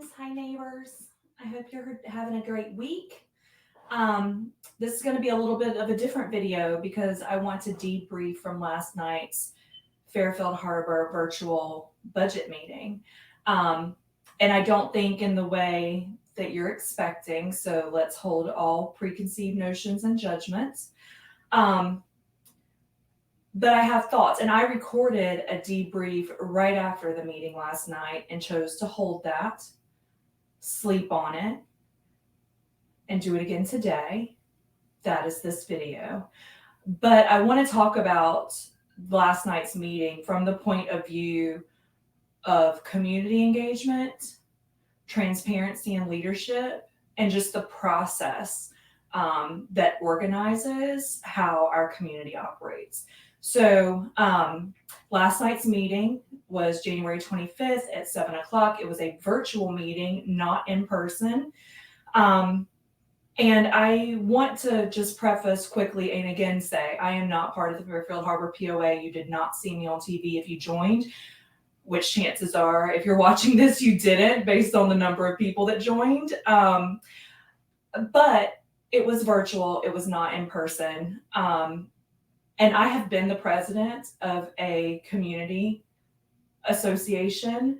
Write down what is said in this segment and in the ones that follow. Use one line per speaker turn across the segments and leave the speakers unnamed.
friends. Hi, neighbors. I hope you're having a great week. This is going to be a little bit of a different video because I want to debrief from last night's Fairfield Harbour virtual budget meeting. And I don't think in the way that you're expecting, so let's hold all preconceived notions and judgments. But I have thoughts, and I recorded a debrief right after the meeting last night and chose to hold that, sleep on it, and do it again today. That is this video. But I want to talk about last night's meeting from the point of view of community engagement, transparency and leadership, and just the process that organizes how our community operates. So last night's meeting was January 25th at 7 o'clock. It was a virtual meeting, not in person. And I want to just preface quickly and again say, I am not part of the Fairfield Harbour POA. You did not see me on TV if you joined, which chances are, if you're watching this, you didn't, based on the number of people that joined. But it was virtual, it was not in person. And I have been the president of a community association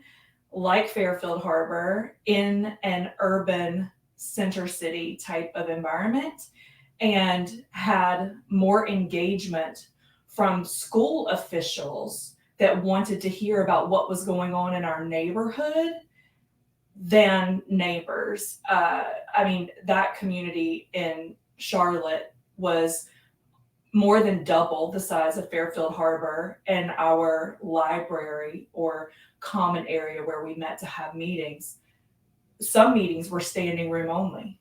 like Fairfield Harbour in an urban center city type of environment, and had more engagement from school officials that wanted to hear about what was going on in our neighborhood than neighbors. I mean, that community in Charlotte was more than double the size of Fairfield Harbour, and our library or common area where we met to have meetings, some meetings were standing room only,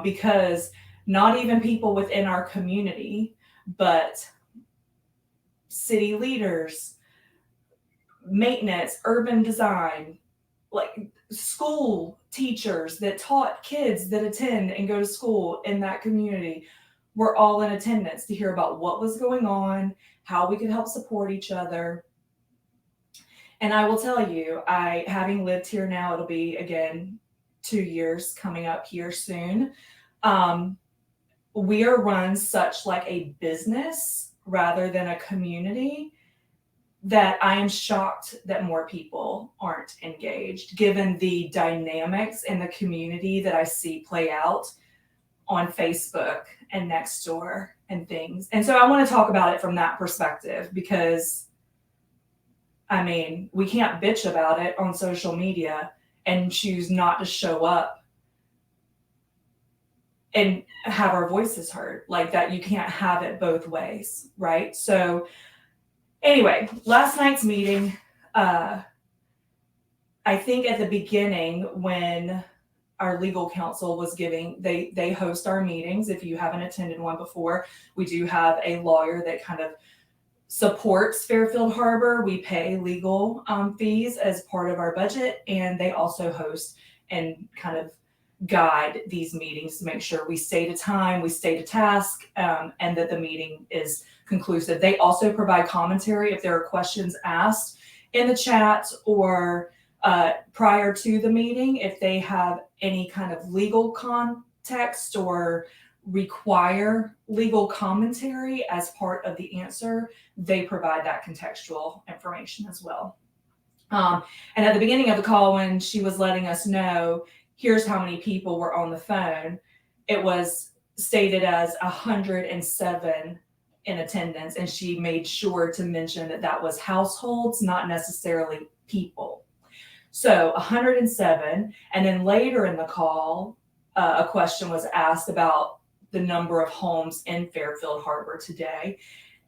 because not even people within our community, but city leaders, maintenance, urban design, like school teachers that taught kids that attend and go to school in that community, were all in attendance to hear about what was going on, how we could help support each other. And I will tell you, having lived here now, it'll be again 2 years coming up here soon. We are run such like a business rather than a community that I am shocked that more people aren't engaged, given the dynamics in the community that I see play out on Facebook and Nextdoor and things. And so I want to talk about it from that perspective, because I mean, we can't bitch about it on social media and choose not to show up and have our voices heard. Like that, you can't have it both ways, right? So anyway, last night's meeting, I think at the beginning when our legal counsel was giving, they host our meetings. If you haven't attended one before, we do have a lawyer that kind of supports Fairfield Harbour. We pay legal fees as part of our budget, and they also host and kind of guide these meetings to make sure we stay to time, we stay to task, and that the meeting is conclusive. They also provide commentary if there are questions asked in the chat or prior to the meeting. If they have any kind of legal context or require legal commentary as part of the answer, they provide that contextual information as well. And at the beginning of the call, when she was letting us know, here's how many people were on the phone, it was stated as 107 in attendance, and she made sure to mention that that was households, not necessarily people. So 107, and then later in the call, a question was asked about the number of homes in Fairfield Harbour today.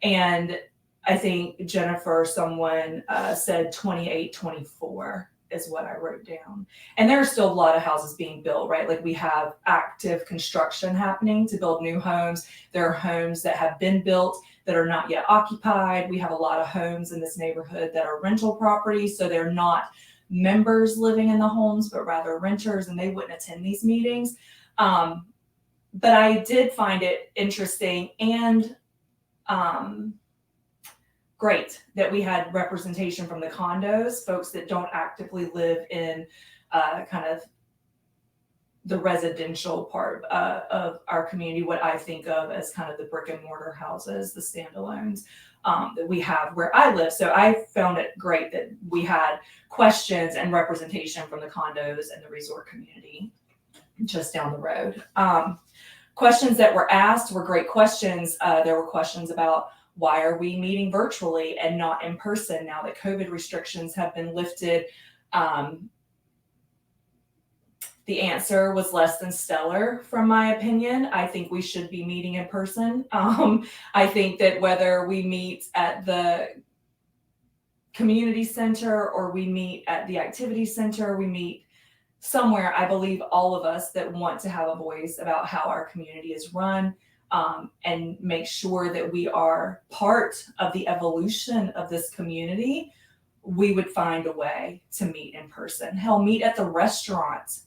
And I think Jennifer, someone said 28, 24 is what I wrote down. And there are still a lot of houses being built, right? Like we have active construction happening to build new homes. There are homes that have been built that are not yet occupied. We have a lot of homes in this neighborhood that are rental properties. So they're not members living in the homes, but rather renters, and they wouldn't attend these meetings. But I did find it interesting and great that we had representation from the condos, folks that don't actively live in kind of the residential part of our community, what I think of as kind of the brick and mortar houses, the standalones that we have where I live. So I found it great that we had questions and representation from the condos and the resort community just down the road. Questions that were asked were great questions. There were questions about why are we meeting virtually and not in person now that COVID restrictions have been lifted. The answer was less than stellar, from my opinion. I think we should be meeting in person. I think that whether we meet at the community center or we meet at the activity center, we meet somewhere, I believe all of us that want to have a voice about how our community is run and make sure that we are part of the evolution of this community, we would find a way to meet in person. Hell, meet at the restaurant.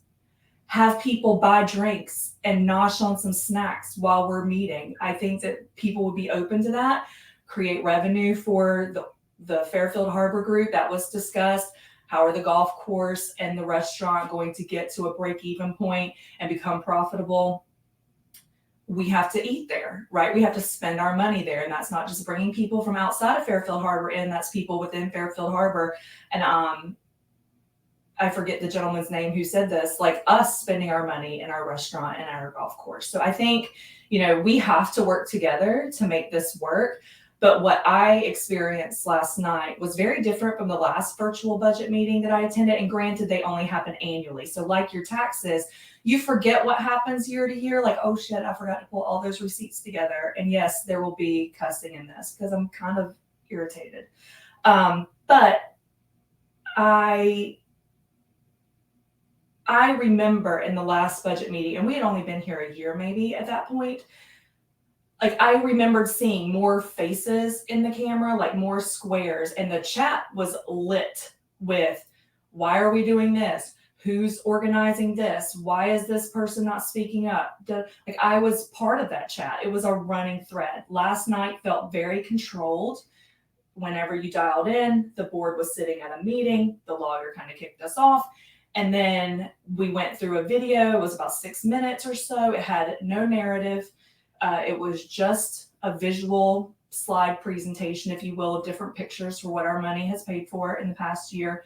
Have people buy drinks and nosh on some snacks while we're meeting. I think that people would be open to that. Create revenue for the Fairfield Harbour group that was discussed. How are the golf course and the restaurant going to get to a break-even point and become profitable? We have to eat there, right? We have to spend our money there. And that's not just bringing people from outside of Fairfield Harbour in, that's people within Fairfield Harbour. And I forget the gentleman's name who said this, like us spending our money in our restaurant and at our golf course. So I think, we have to work together to make this work. But what I experienced last night was very different from the last virtual budget meeting that I attended. And granted, they only happen annually. So like your taxes, you forget what happens year to year. Like, oh shit, I forgot to pull all those receipts together. And yes, there will be cussing in this because I'm kind of irritated. But I remember in the last budget meeting, and we had only been here a year maybe at that point, like I remembered seeing more faces in the camera, like more squares, and the chat was lit with, why are we doing this? Who's organizing this? Why is this person not speaking up? Like I was part of that chat. It was a running thread. Last night felt very controlled. Whenever you dialed in, the board was sitting at a meeting, the lawyer kind of kicked us off. And then we went through a video. It was about 6 minutes or so. It had no narrative. It was just a visual slide presentation, if you will, of different pictures for what our money has paid for in the past year.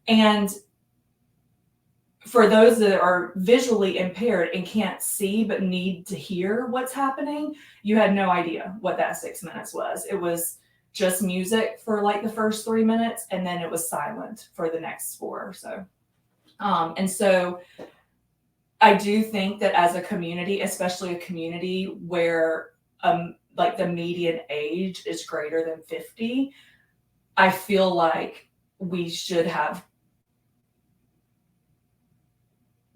And for those that are visually impaired and can't see but need to hear what's happening, you had no idea what that 6 minutes was. It was just music for like the first 3 minutes, and then it was silent for the next 4 or so. And so I do think that as a community, especially a community where like the median age is greater than 50, I feel like we should have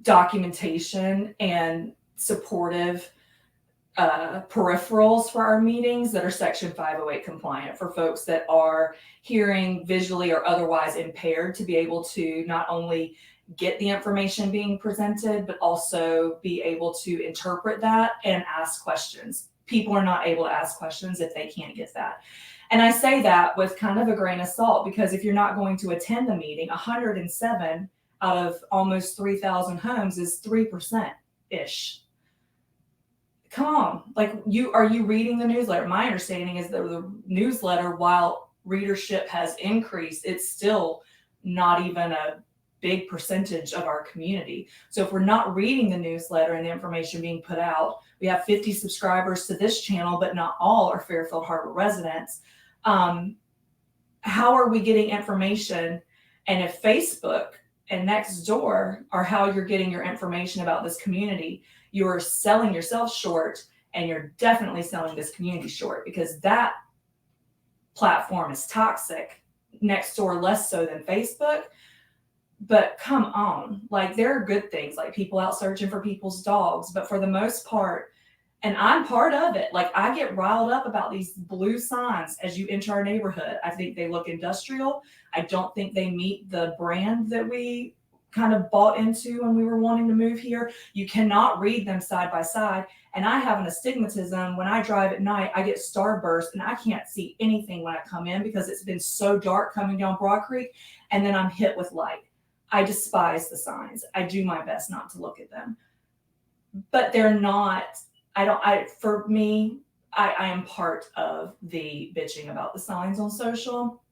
documentation and supportive peripherals for our meetings that are Section 508 compliant for folks that are hearing, visually, or otherwise impaired to be able to not only get the information being presented, but also be able to interpret that and ask questions. People are not able to ask questions if they can't get that. And I say that with kind of a grain of salt, because if you're not going to attend the meeting, 107 out of almost 3,000 homes is 3%-ish. Come on, like are you reading the newsletter? My understanding is that the newsletter, while readership has increased, it's still not even a big percentage of our community. So if we're not reading the newsletter and the information being put out, we have 50 subscribers to this channel, but not all are Fairfield Harbour residents. How are we getting information? And if Facebook and Nextdoor are how you're getting your information about this community, you're selling yourself short, and you're definitely selling this community short, because that platform is toxic. Nextdoor less so than Facebook. But come on, like there are good things, like people out searching for people's dogs, but for the most part, and I'm part of it, like I get riled up about these blue signs as you enter our neighborhood. I think they look industrial. I don't think they meet the brand that we kind of bought into when we were wanting to move here. You cannot read them side by side. And I have an astigmatism. When I drive at night, I get starburst and I can't see anything when I come in because it's been so dark coming down Broad Creek, and then I'm hit with light. I despise the signs. I do my best not to look at them. But they're not, for me, I am part of the bitching about the signs on social.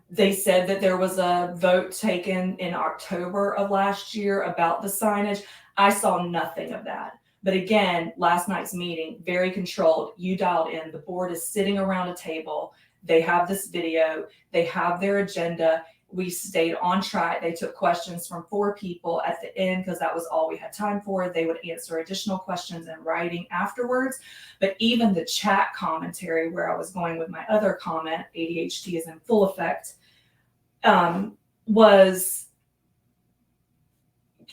They said that there was a vote taken in October of last year about the signage. I saw nothing of that. But again, last night's meeting, very controlled. You dialed in. The board is sitting around a table. They have this video. They have their agenda. We stayed on track. They took questions from 4 people at the end because that was all we had time for. They would answer additional questions in writing afterwards. But even the chat commentary, where I was going with my other comment, ADHD is in full effect,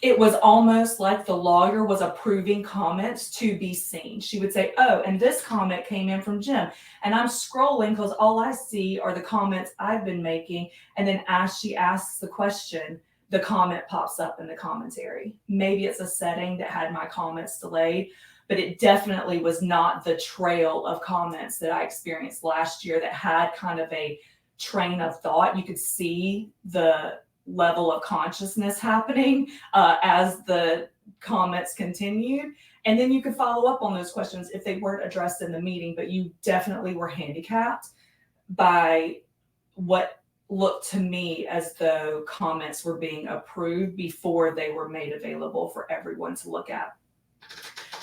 it was almost like the lawyer was approving comments to be seen. She would say, oh, and this comment came in from Jim. And I'm scrolling because all I see are the comments I've been making. And then as she asks the question, the comment pops up in the commentary. Maybe it's a setting that had my comments delayed, but it definitely was not the trail of comments that I experienced last year that had kind of a train of thought. You could see the level of consciousness happening as the comments continued. And then you could follow up on those questions if they weren't addressed in the meeting, but you definitely were handicapped by what looked to me as though comments were being approved before they were made available for everyone to look at.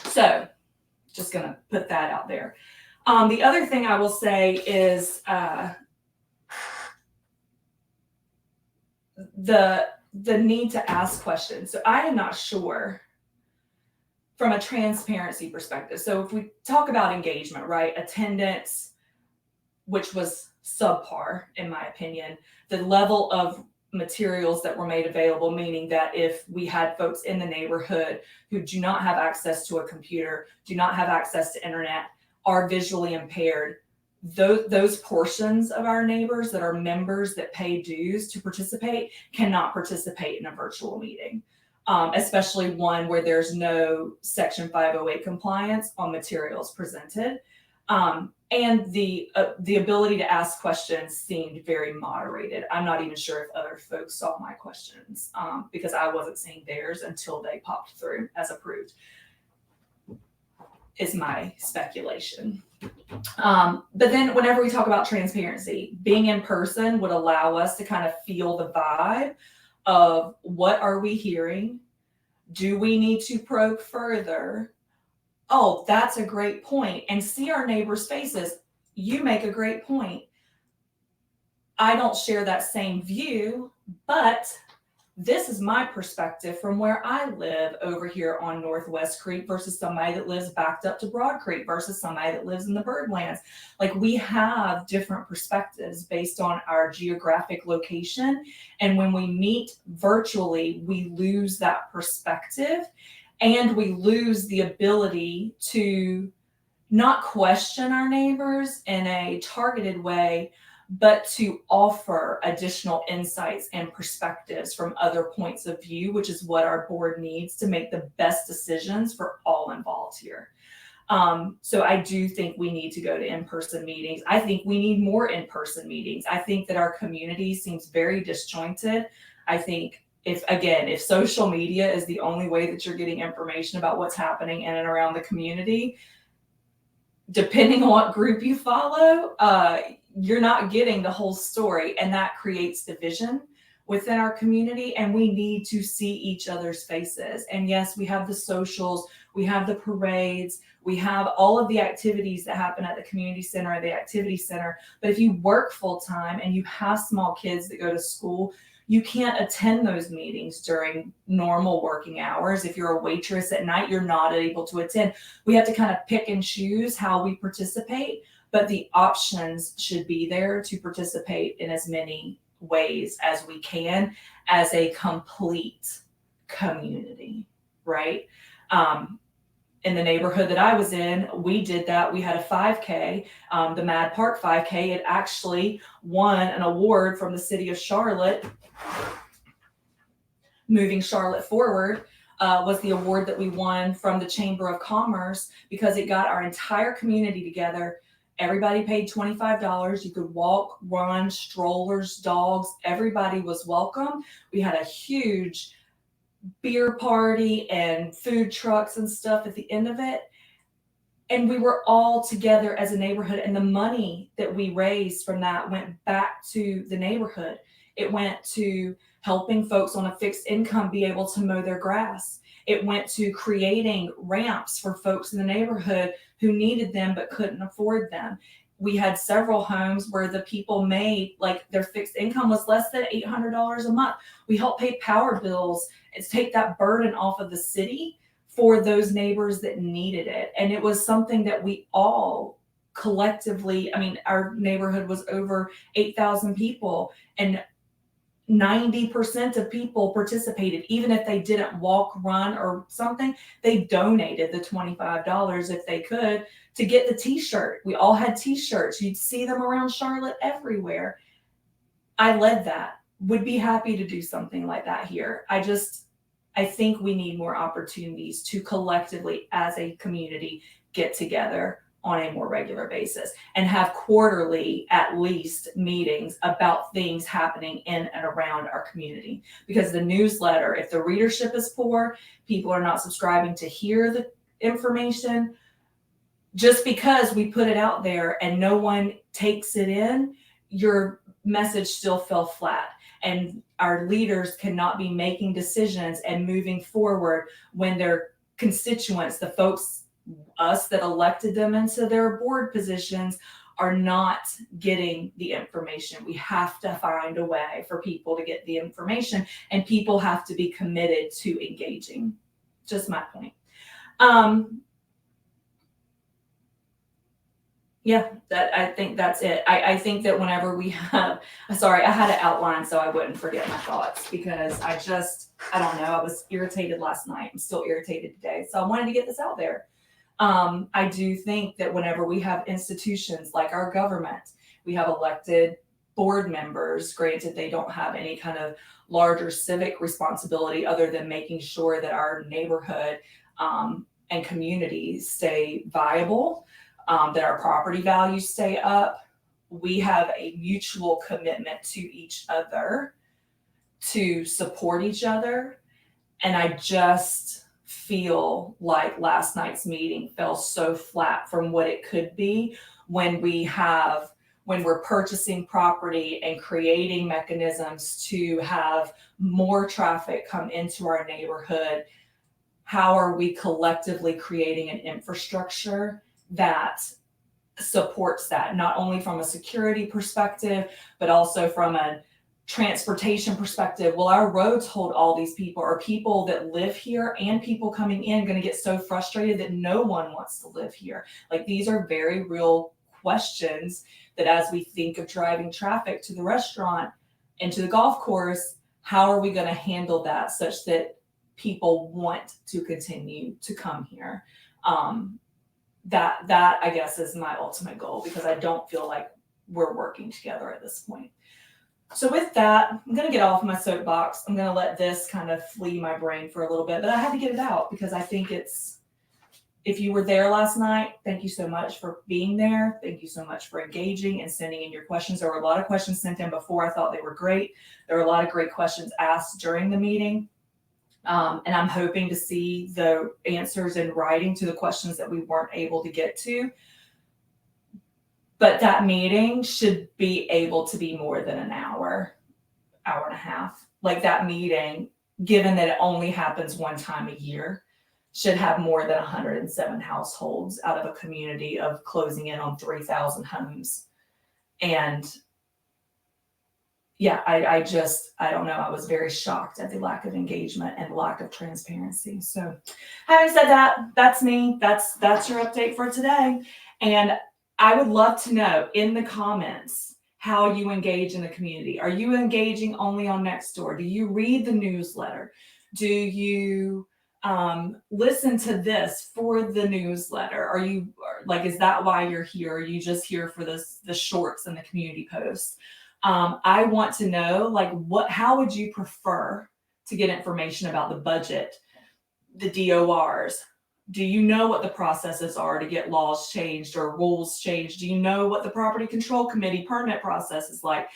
So just going to put that out there. The other thing I will say is the need to ask questions. So I am not sure from a transparency perspective. So if we talk about engagement, right, attendance, which was subpar in my opinion, the level of materials that were made available, meaning that if we had folks in the neighborhood who do not have access to a computer, do not have access to internet, are visually impaired, those portions of our neighbors that are members that pay dues to participate cannot participate in a virtual meeting, especially one where there's no Section 508 compliance on materials presented. And the ability to ask questions seemed very moderated. I'm not even sure if other folks saw my questions because I wasn't seeing theirs until they popped through as approved, is my speculation. But then whenever we talk about transparency, being in person would allow us to kind of feel the vibe of what are we hearing? Do we need to probe further? Oh, that's a great point. And see our neighbors' faces. You make a great point. I don't share that same view, but this is my perspective from where I live over here on Northwest Creek versus somebody that lives backed up to Broad Creek versus somebody that lives in the Birdlands. Like, we have different perspectives based on our geographic location. And when we meet virtually, we lose that perspective and we lose the ability to not question our neighbors in a targeted way, but to offer additional insights and perspectives from other points of view, which is what our board needs to make the best decisions for all involved here. So I do think we need to go to in-person meetings. I think we need more in-person meetings. I think that our community seems very disjointed. I think if social media is the only way that you're getting information about what's happening in and around the community, depending on what group you follow, you're not getting the whole story, and that creates division within our community, and we need to see each other's faces. And yes, we have the socials, we have the parades, we have all of the activities that happen at the community center or the activity center. But if you work full time and you have small kids that go to school, you can't attend those meetings during normal working hours. If you're a waitress at night, you're not able to attend. We have to kind of pick and choose how we participate, but the options should be there to participate in as many ways as we can as a complete community, right? In the neighborhood that I was in, we did that. We had a 5K, the Mad Park 5K. It actually won an award from the city of Charlotte moving Charlotte forward was the award that we won from the Chamber of Commerce, because it got our entire community together. Everybody paid $25. You could walk, run, strollers, dogs. Everybody was welcome. We had a huge beer party and food trucks and stuff at the end of it. And we were all together as a neighborhood. And the money that we raised from that went back to the neighborhood. It went to helping folks on a fixed income be able to mow their grass. It went to creating ramps for folks in the neighborhood who needed them but couldn't afford them. We had several homes where the people made, like, their fixed income was less than $800 a month. We helped pay power bills and take that burden off of the city for those neighbors that needed it. And it was something that we all collectively, I mean, our neighborhood was over 8,000 people, and 90% of people participated. Even if they didn't walk, run, or something, they donated the $25 if they could to get the t-shirt. We all had t-shirts. You'd see them around Charlotte everywhere. I led that. Would be happy to do something like that here. I think we need more opportunities to collectively, as a community, get together on a more regular basis and have quarterly, at least, meetings about things happening in and around our community. Because the newsletter, if the readership is poor, people are not subscribing to hear the information. Just because we put it out there and no one takes it in, your message still fell flat. And our leaders cannot be making decisions and moving forward when their constituents, the folks, us that elected them into their board positions, are not getting the information. We have to find a way for people to get the information, and people have to be committed to engaging. Just my point. Yeah, I think that's it. I think that whenever we have, sorry, I had it outlined so I wouldn't forget my thoughts, because I don't know, I was irritated last night. I'm still irritated today. So I wanted to get this out there. I do think that whenever we have institutions like our government, we have elected board members. Granted, they don't have any kind of larger civic responsibility other than making sure that our neighborhood and communities stay viable, that our property values stay up. We have a mutual commitment to each other to support each other. And I just feel like last night's meeting fell so flat from what it could be when we're purchasing property and creating mechanisms to have more traffic come into our neighborhood. How are we collectively creating an infrastructure that supports that, not only from a security perspective, but also from a transportation perspective? Will our roads hold all these people? Are people that live here and people coming in going to get so frustrated that no one wants to live here? Like, these are very real questions that, as we think of driving traffic to the restaurant and to the golf course, how are we going to handle that such that people want to continue to come here? That I guess is my ultimate goal, because I don't feel like we're working together at this point. So with that, I'm going to get off my soapbox. I'm going to let this kind of flee my brain for a little bit, but I had to get it out because I think if you were there last night, thank you so much for being there. Thank you so much for engaging and sending in your questions. There were a lot of questions sent in before. I thought they were great. There were a lot of great questions asked during the meeting. And I'm hoping to see the answers in writing to the questions that we weren't able to get to. But that meeting should be able to be more than an hour and a half. Like, that meeting, given that it only happens one time a year, should have more than 107 households out of a community of closing in on 3,000 homes. And yeah, I don't know. I was very shocked at the lack of engagement and lack of transparency. So having said that, that's me. That's your update for today. And I would love to know in the comments how you engage in the community. Are you engaging only on Nextdoor? Do you read the newsletter? Do you listen to this for the newsletter? Are you like, is that why you're here? Are you just here for the shorts and the community posts? I want to know, like, how would you prefer to get information about the budget, the DORs? Do you know what the processes are to get laws changed or rules changed? Do you know what the property control committee permit process is like?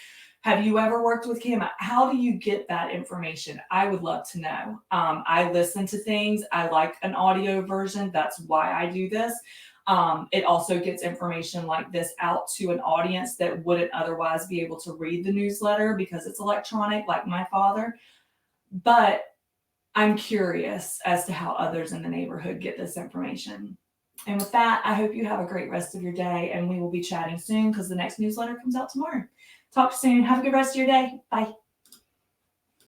Have you ever worked with CAMA? How do you get that information? I would love to know. I listen to things. I like an audio version. That's why I do this. It also gets information like this out to an audience that wouldn't otherwise be able to read the newsletter because it's electronic, like my father. But I'm curious as to how others in the neighborhood get this information. And with that, I hope you have a great rest of your day, and we will be chatting soon because the next newsletter comes out tomorrow. Talk soon. Have a good rest of your day. Bye.